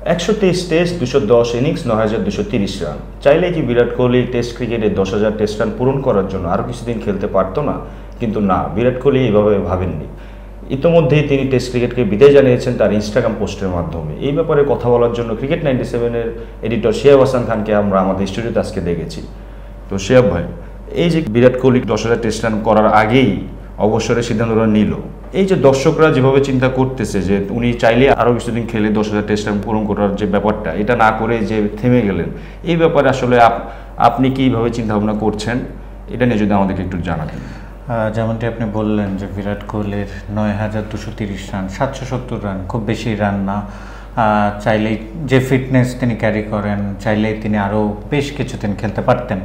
123 test, 210 innings, 9230 run. চাইলে কি Virat Kohli test ক্রিকেটে 10,000 টেস্ট রান পূরণ করার জন্য আরও কিছুদিন খেলতে পারতো না? কিন্তু না, বিরাট কোহলি এইভাবে ভাবেননি। ইতোমধ্যেই তিনি টেস্ট ক্রিকেটকে বিদায় জানিয়েছেন তার ইনস্টাগ্রাম পোস্টের মাধ্যমে। এই ব্যাপারে কথা বলার জন্য ক্রিকেট 97-এর এডিটর শিহাব হাসান খানকে আমরা আমাদের স্টুডিওতে আজকে দেখেছি। তো শিহাব ভাই, এই যে বিরাট কোহলি 10,000 টেস্ট রান করার আগেই অবসরের সিদ্ধান্তটা নিল, এই যে দর্শকরা যেভাবে চিন্তা করতেছে যে উনি চাইলে আরও কিছুদিন খেলে 10,000 টেস্ট রান পূরণ করার যে ব্যাপারটা, এটা না করে যে থেমে গেলেন, এই ব্যাপারে আসলে আপনি কীভাবে চিন্তাভাবনা করছেন, এটা নিয়ে যদি আমাদেরকে একটু জানাতেন। যেমনটি আপনি বললেন যে বিরাট কোহলির 9,230 রান, 770 রান খুব বেশি রান না। চাইলেই যে ফিটনেস তিনি ক্যারি করেন, চাইলেই তিনি আরও বেশ কিছুদিন খেলতে পারতেন।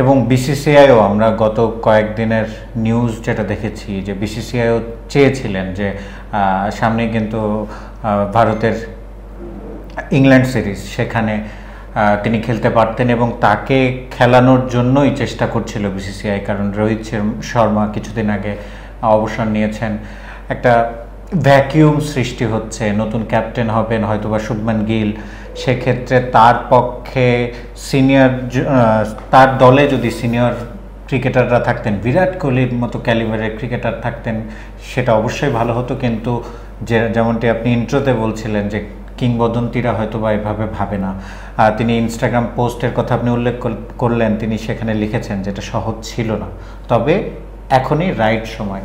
এবং বিসিসিআইও আমরা গত কয়েকদিনের নিউজ যেটা দেখেছি যে বিসিসিআইও চেয়েছিলেন যে সামনে কিন্তু ভারতের ইংল্যান্ড সিরিজ, সেখানে তিনি খেলতে পারতেন এবং তাকে খেলানোর জন্যই চেষ্টা করছিল বিসিসিআই। কারণ রোহিত শর্মা কিছুদিন আগে অবসর নিয়েছেন, একটা ভ্যাকিউম সৃষ্টি হচ্ছে, নতুন ক্যাপ্টেন হবেন হয়তোবা শুভমান গিল। সেক্ষেত্রে তার পক্ষে তার দলে যদি সিনিয়র ক্রিকেটাররা থাকতেন, বিরাট কোহলির মতো ক্যালিবারের ক্রিকেটার থাকতেন, সেটা অবশ্যই ভালো হতো। কিন্তু যেমনটি আপনি ইন্ট্রোতে বলছিলেন যে কিংবদন্তিরা হয়তো বা এভাবে ভাবে না। তিনি ইনস্টাগ্রাম পোস্টের কথা আপনি উল্লেখ করলেন, তিনি সেখানে লিখেছেন যেটা সহজ ছিল না, তবে এখনই রাইট সময়।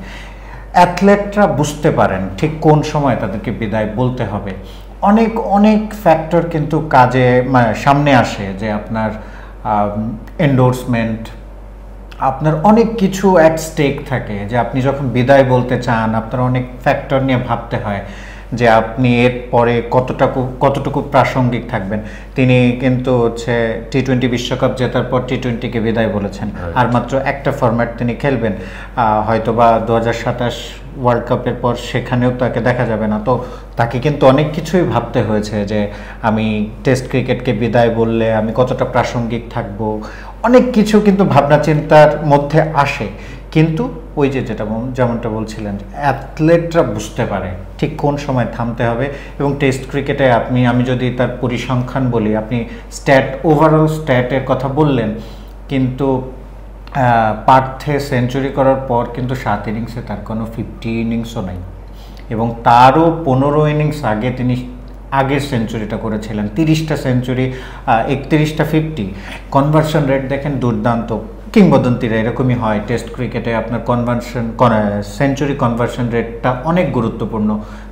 অ্যাথলেটরা বুঝতে পারেন ঠিক কোন সময় তাদেরকে বিদায় বলতে হবে। অনেক অনেক ফ্যাক্টর কিন্তু কাজে সামনে আসে, যে আপনার এন্ডোর্সমেন্ট, আপনার অনেক কিছু অ্যাট স্টেক থাকে। যে আপনি যখন বিদায় বলতে চান, আপনার অনেক ফ্যাক্টর নিয়ে ভাবতে হয় যে আপনি এর পরে কতটুকু প্রাসঙ্গিক থাকবেন। তিনি কিন্তু T20 বিশ্বকাপ জেতার পর T20-কে বিদায় বলেছেন, আর মাত্র একটা ফরম্যাট তিনি খেলবেন, হয়তোবা 2027 ওয়ার্ল্ড কাপের পর সেখানেও তাকে দেখা যাবে না। তো তাকে কিন্তু অনেক কিছুই ভাবতে হয়েছে যে আমি টেস্ট ক্রিকেটকে বিদায় বললে আমি কতটা প্রাসঙ্গিক থাকব, অনেক কিছু কিন্তু ভাবনা চিন্তার মধ্যে আসে। কিন্তু ওই যেমনটা বলছিলেন, অ্যাথলেটরা বুঝতে পারে ঠিক কোন সময় থামতে হবে। এবং টেস্ট ক্রিকেটে আমি যদি তার পরিসংখ্যান বলি, আপনি ওভারঅল স্ট্যাটের কথা বললেন, কিন্তু পার্থে সেঞ্চুরি করার পর কিন্তু 7 ইনিংসে তার কোনো 50 ইনিংসও নাই, এবং তারও 15 ইনিংস আগে তিনি আগের সেঞ্চুরিটা করেছিলেন, 30টা সেঞ্চুরি, 31টা 50। কনভার্সন রেট দেখেন দুর্দান্ত। কিংবদন্তিরা এরকমই হয় টেস্ট ক্রিকেটে, আপনার সেঞ্চুরি কনভার্সন রেটটা অনেক গুরুত্বপূর্ণ।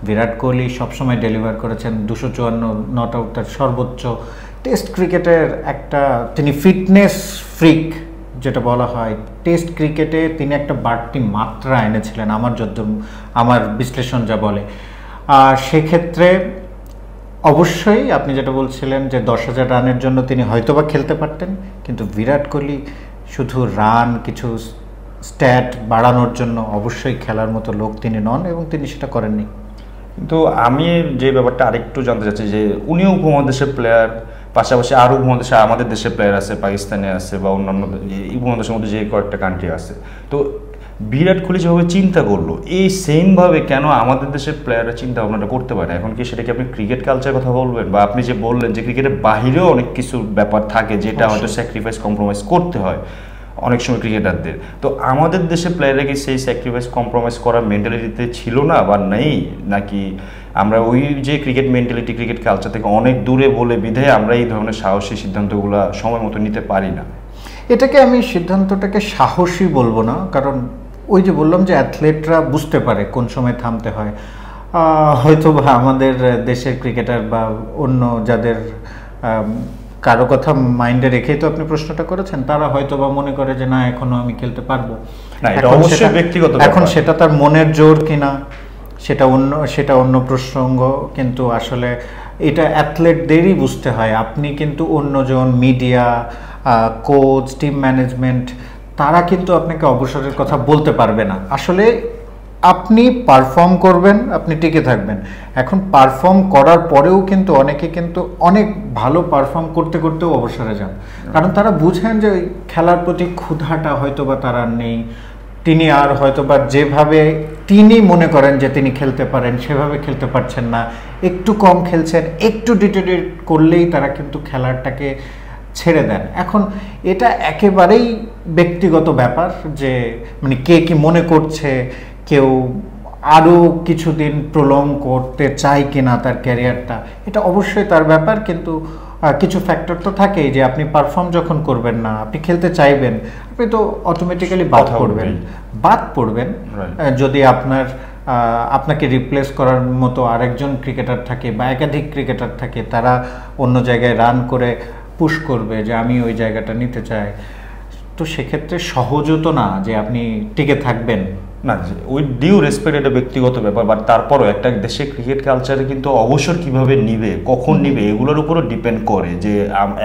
বিরাট কোহলি সবসময় ডেলিভার করেছেন, 254 নট আউট তার সর্বোচ্চ। টেস্ট ক্রিকেটের তিনি ফিটনেস ফ্রিক যেটা বলা হয়, টেস্ট ক্রিকেটে তিনি একটা বাড়তি মাত্রা এনেছিলেন আমার বিশ্লেষণ যা বলে। সেক্ষেত্রে অবশ্যই আপনি যেটা বলছিলেন যে 10,000 রানের জন্য তিনি হয়তোবা খেলতে পারতেন, কিন্তু বিরাট কোহলি শুধু রান, কিছু স্ট্যাট বাড়ানোর জন্য অবশ্যই খেলার মতো লোক তিনি নন, এবং তিনি সেটা করেননি। কিন্তু আমি যে ব্যাপারটা আরেকটু জানতে চাচ্ছি যে উনিও উপমহাদেশের প্লেয়ার, পাশাপাশি আরও উপমহাদেশে আমাদের দেশের প্লেয়ার আছে, পাকিস্তানে আছে বা অন্যান্য উপমহাদেশের মধ্যে যে কয়েকটা কান্ট্রি আছে। তো বিরাট কোহলি যেভাবে চিন্তা করলো, এই সেমভাবে কেন আমাদের দেশের প্লেয়াররা চিন্তা ভাবনাটা করতে পারে? এখন কি সেটা কি আপনি ক্রিকেট কালচার কথা বলবেন, বা আপনি যে বললেন যে ক্রিকেটের বাহিরেও অনেক কিছু ব্যাপার থাকে যেটা হয়তো স্যাক্রিফাইস কম্প্রোমাইজ করতে হয় অনেক সময় ক্রিকেটারদের। তো আমাদের দেশের প্লেয়াররা কি সেই স্যাক্রিফাইস কম্প্রোমাইজ করার মেন্টালিটিতে ছিল না বা নেই, নাকি আমরা ওই যে ক্রিকেট মেন্টালিটি, ক্রিকেট কালচার থেকে অনেক দূরে বলে বিধায় আমরা এই ধরনের সাহসী সিদ্ধান্তগুলো সময় মতো নিতে পারি না? আমি সিদ্ধান্তটাকে সাহসী বলবো না, কারণ ওই যে বললাম যে অ্যাথলেটরা বুঝতে পারে কোন সময় থামতে হয়। হয়তো বা আমাদের দেশের ক্রিকেটার বা অন্য যাদের কারো কথা মাইন্ডে রেখেই তো আপনি প্রশ্নটা করেছেন, তারা হয়তো বা মনে করে যে না, এখনো আমি খেলতে পারবো। এখন সেটা তার মনের জোর কিনা সেটা অন্য প্রসঙ্গ, কিন্তু আসলে এটা অ্যাথলেটদেরই বুঝতে হয়। আপনি কিন্তু অন্যজন, মিডিয়া, কোচ, টিম ম্যানেজমেন্ট, তারা কিন্তু আপনাকে অবসরের কথা বলতে পারবে না। আসলে আপনি পারফর্ম করবেন, আপনি টিকে থাকবেন। এখন পারফর্ম করার পরেও কিন্তু অনেকে কিন্তু অনেক ভালো পারফর্ম করতে করতেও অবসরে যান, কারণ তারা বুঝেন যে খেলার প্রতি ক্ষুধাটা হয়তো বা তার আর নেই। তিনি আর হয়তো বা যেভাবে তিনি মনে করেন যে তিনি খেলতে পারেন সেভাবে খেলতে পারছেন না, একটু কম খেলছেন, একটু ডিটেরিয়েট করলেই তারা কিন্তু খেলাটাকে ছেড়ে দেন। এখন এটা একেবারেই ব্যক্তিগত ব্যাপার, যে মানে কে কি মনে করছে, কেউ আরও কিছুদিন প্রলং করতে চায় কিনা তার ক্যারিয়ারটা, এটা অবশ্যই তার ব্যাপার। কিন্তু কিছু ফ্যাক্টর তো থাকেই, যে আপনি পারফর্ম যখন করবেন না, আপনি খেলতে চাইবেন, আপনি তো অটোমেটিক্যালি বাদ পড়বেন। যদি আপনাকে রিপ্লেস করার মতো আরেকজন ক্রিকেটার থাকে বা একাধিক ক্রিকেটার থাকে, তারা অন্য জায়গায় রান করে পুশ করবে যে আমি ওই জায়গাটা নিতে চাই, তো সেক্ষেত্রে সহজও তো না যে আপনি টিকে থাকবেন। না, উইথ ডিউ রেসপেক্ট, এটা ব্যক্তিগত ব্যাপার, বাট তারপরও একটা দেশে ক্রিকেট কালচারে কিন্তু অবসর কিভাবে নিবে, কখন নিবে, এগুলোর উপরও ডিপেন্ড করে। যে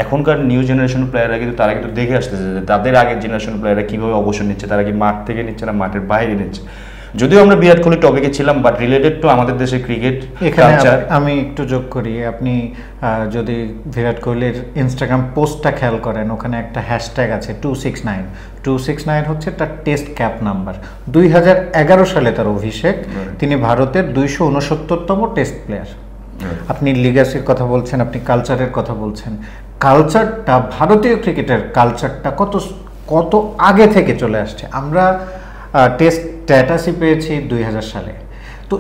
এখনকার নিউ জেনারেশন প্লেয়াররা কিন্তু তারা কিন্তু দেখে আসতেছে যে তাদের আগের জেনারেশন প্লেয়াররা কীভাবে অবসর নিচ্ছে, তারা কি মাঠ থেকে নিচ্ছে না মাঠের বাইরে নিচ্ছে। যদিও আমরা বিরাট কোহলি টপিকে ছিলাম, বাট রিলেটেড টু আমাদের দেশের ক্রিকেট কালচার, আমি একটু যোগ করি। আপনি যদি বিরাট কোহলির ইনস্টাগ্রাম পোস্টটা খেয়াল করেন, ওখানে একটা হ্যাশট্যাগ আছে 269। 269 হচ্ছে তার টেস্ট ক্যাপ নাম্বার। 2011 সালে তার অভিষেক, তিনি ভারতের 269তম টেস্ট প্লেয়ার। আপনি লিগ্যাসির কথা বলছেন, আপনি কালচারের কথা বলছেন। কালচারটা, ভারতীয় ক্রিকেটের কালচারটা কত আগে থেকে চলে আসছে। আমরা টেস্ট স্ট্যাটাসই পেয়েছি 2000 সালে। তো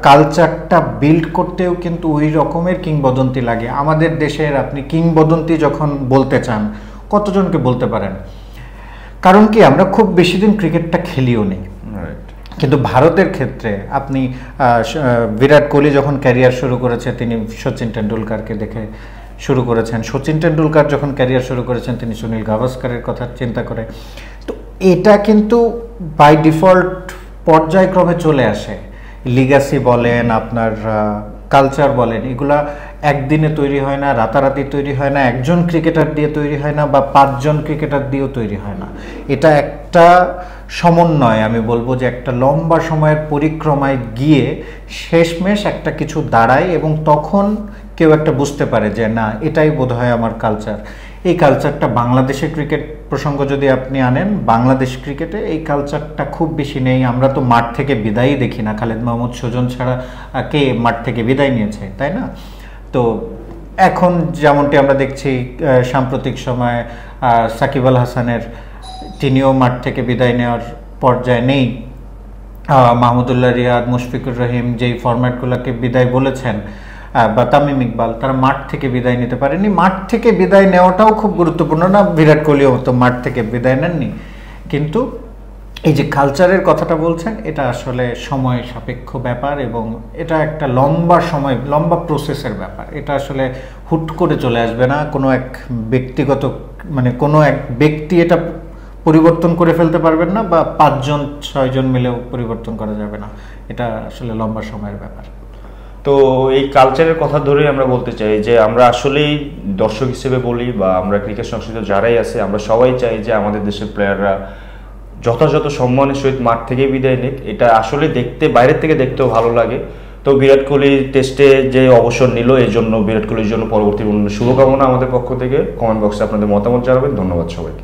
কালচারটা বিল্ড করতেও কিন্তু ওই রকমের কিংবদন্তি লাগে। আমাদের দেশের আপনি কিংবদন্তি যখন বলতে চান, কতজনকে বলতে পারেন? কারণ কি, আমরা খুব বেশি দিন ক্রিকেটটা খেলিও নেই। কিন্তু ভারতের ক্ষেত্রে আপনি বিরাট কোহলি যখন ক্যারিয়ার শুরু করেছে, তিনি সচিন টেন্ডুলকারকে দেখে শুরু করেছেন। সচিন টেন্ডুলকার যখন ক্যারিয়ার শুরু করেছেন, তিনি সুনীল গাভাস্কারের কথা চিন্তা করে। তো এটা কিন্তু বাই ডিফল্ট পর্যায়ক্রমে চলে আসে। লিগ্যাসি বলেন, আপনার কালচার বলেন, এগুলা একদিনে তৈরি হয় না, রাতারাতি তৈরি হয় না, একজন ক্রিকেটার দিয়ে তৈরি হয় না, বা 5 জন ক্রিকেটার দিয়েও তৈরি হয় না। এটা একটা সমন্বয়, আমি বলবো যে একটা লম্বা সময়ের পরিক্রমায় গিয়ে শেষমেশ একটা কিছু দাঁড়ায়, এবং তখন কেউ একটা বুঝতে পারে যে না, এটাই বোধহয় আমার কালচার। এই কালচারটা বাংলাদেশের ক্রিকেট প্রসঙ্গ যদি আপনি আনেন, বাংলাদেশ ক্রিকেটে এই কালচারটা খুব বেশি নেই। আমরা তো মাঠ থেকে বিদায়ই দেখি না। খালেদ মাহমুদ সুজন ছাড়া কে মাঠ থেকে বিদায় নিয়েছে, তাই না? তো এখন যেমনটি আমরা দেখছি, সাম্প্রতিক সময়ে সাকিব আল হাসানের, তিনিও মাঠ থেকে বিদায় নেওয়ার পর্যায়ে নেই। মাহমুদুল্লাহ রিয়াদ, মুশফিকুর রহিম যেই ফরম্যাটগুলোকে বিদায় বলেছেন, বা তামিম ইকবাল, তারা মাঠ থেকে বিদায় নিতে পারেনি। মাঠ থেকে বিদায় নেওয়াটাও খুব গুরুত্বপূর্ণ না? বিরাট কোহলিও তো মাঠ থেকে বিদায় নেননি। কিন্তু এই যে কালচারের কথাটা বলছেন, এটা আসলে সময় সাপেক্ষ ব্যাপার, এবং এটা একটা লম্বা প্রসেসের ব্যাপার। এটা আসলে হুট করে চলে আসবে না। কোনো এক ব্যক্তিগত, মানে কোনো এক ব্যক্তি এটা পরিবর্তন করে ফেলতে পারবেন না, বা 5 জন 6 জন মিলেও পরিবর্তন করা যাবে না। এটা আসলে লম্বা সময়ের ব্যাপার। তো এই কালচারের কথা ধরেই আমরা বলতে চাই যে আমরা আসলেই দর্শক হিসেবে বলি, বা আমরা ক্রিকেট সংশ্লিষ্ট যারাই আছে, আমরা সবাই চাই যে আমাদের দেশের প্লেয়াররা যথাযথ সম্মানের সহিত মাঠ থেকে বিদায় নিক। এটা আসলে বাইরের থেকে দেখতেও ভালো লাগে। তো বিরাট কোহলি টেস্টে যে অবসর নিল, এই জন্য বিরাট কোহলির জন্য পরবর্তী শুভকামনা আমাদের পক্ষ থেকে। কমেন্ট বক্সে আপনাদের মতামত জানাবেন। ধন্যবাদ সবাইকে।